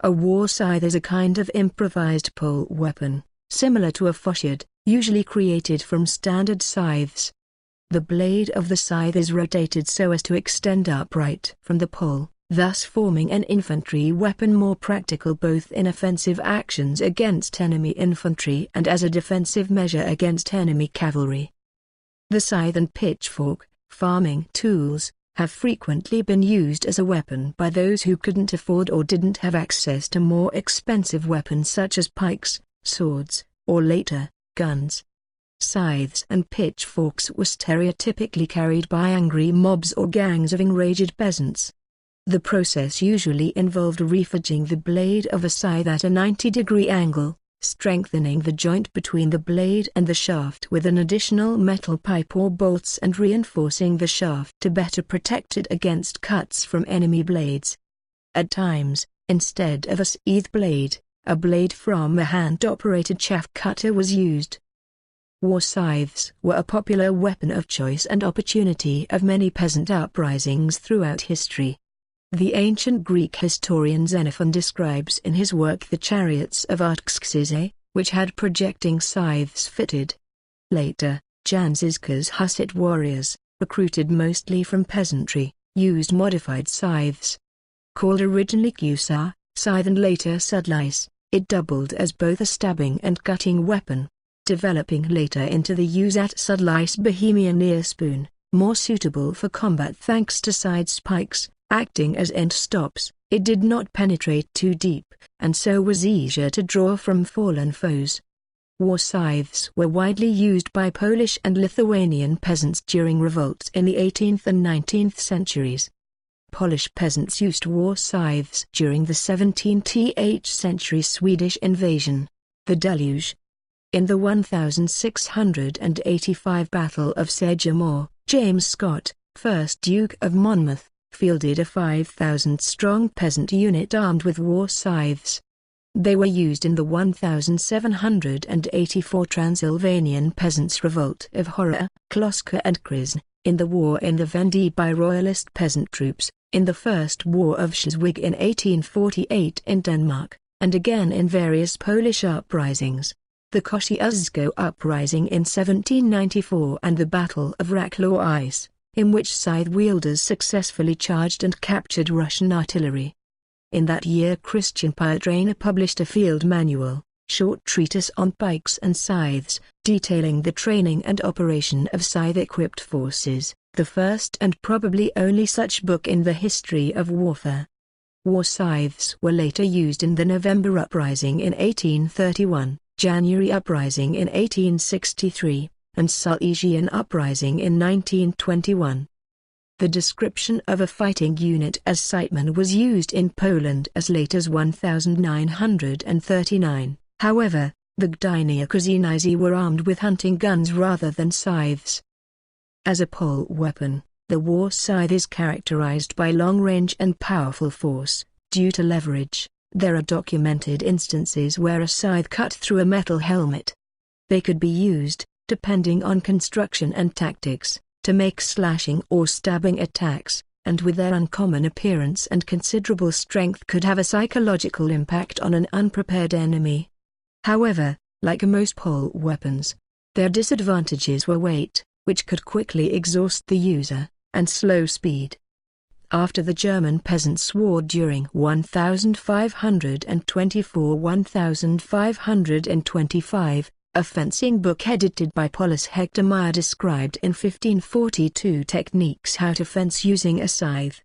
A war scythe is a kind of improvised pole weapon, similar to a fauchard, usually created from standard scythes. The blade of the scythe is rotated so as to extend upright from the pole, thus forming an infantry weapon more practical both in offensive actions against enemy infantry and as a defensive measure against enemy cavalry. The scythe and pitchfork, farming tools, have frequently been used as a weapon by those who couldn't afford or didn't have access to more expensive weapons such as pikes, swords, or later, guns. Scythes and pitchforks were stereotypically carried by angry mobs or gangs of enraged peasants. The process usually involved reforging the blade of a scythe at a 90-degree angle, strengthening the joint between the blade and the shaft with an additional metal pipe or bolts and reinforcing the shaft to better protect it against cuts from enemy blades. At times, instead of a scythe blade, a blade from a hand-operated chaff cutter was used. War scythes were a popular weapon of choice and opportunity of many peasant uprisings throughout history. The ancient Greek historian Xenophon describes in his work the chariots of Artaxerxes, which had projecting scythes fitted. Later, Janziska's Hussite warriors, recruited mostly from peasantry, used modified scythes. Called originally Kusar, scythe and later Sudlice, it doubled as both a stabbing and cutting weapon, developing later into the Usat Sudlice Bohemian ear spoon, more suitable for combat thanks to side spikes. Acting as end stops, it did not penetrate too deep, and so was easier to draw from fallen foes. War scythes were widely used by Polish and Lithuanian peasants during revolts in the 18th and 19th centuries. Polish peasants used war scythes during the 17th century Swedish invasion, the Deluge. In the 1685 Battle of Sedgemoor, James Scott, 1st Duke of Monmouth, fielded a 5,000-strong peasant unit armed with war scythes. They were used in the 1784 Transylvanian Peasants' Revolt of Horror, Kloska and Krasny, in the war in the Vendee by Royalist peasant troops, in the First War of Schleswig in 1848 in Denmark, and again in various Polish uprisings. The Kosciuszko uprising in 1794 and the Battle of Raclaw-Ice, in which scythe-wielders successfully charged and captured Russian artillery. In that year Christian Pietrainer published a field manual, short treatise on pikes and scythes, detailing the training and operation of scythe-equipped forces, the first and probably only such book in the history of warfare. War scythes were later used in the November Uprising in 1831, January Uprising in 1863, and Silesian Uprising in 1921. The description of a fighting unit as scythemen was used in Poland as late as 1939. However, the Gdynia Kozienicy were armed with hunting guns rather than scythes. As a pole weapon, the war scythe is characterized by long range and powerful force, due to leverage. There are documented instances where a scythe cut through a metal helmet. They could be used, depending on construction and tactics, to make slashing or stabbing attacks, and with their uncommon appearance and considerable strength could have a psychological impact on an unprepared enemy. However, like most pole weapons, their disadvantages were weight, which could quickly exhaust the user, and slow speed. After the German Peasants' War during 1524–1525, a fencing book edited by Paulus Hector Meyer described in 1542 techniques how to fence using a scythe.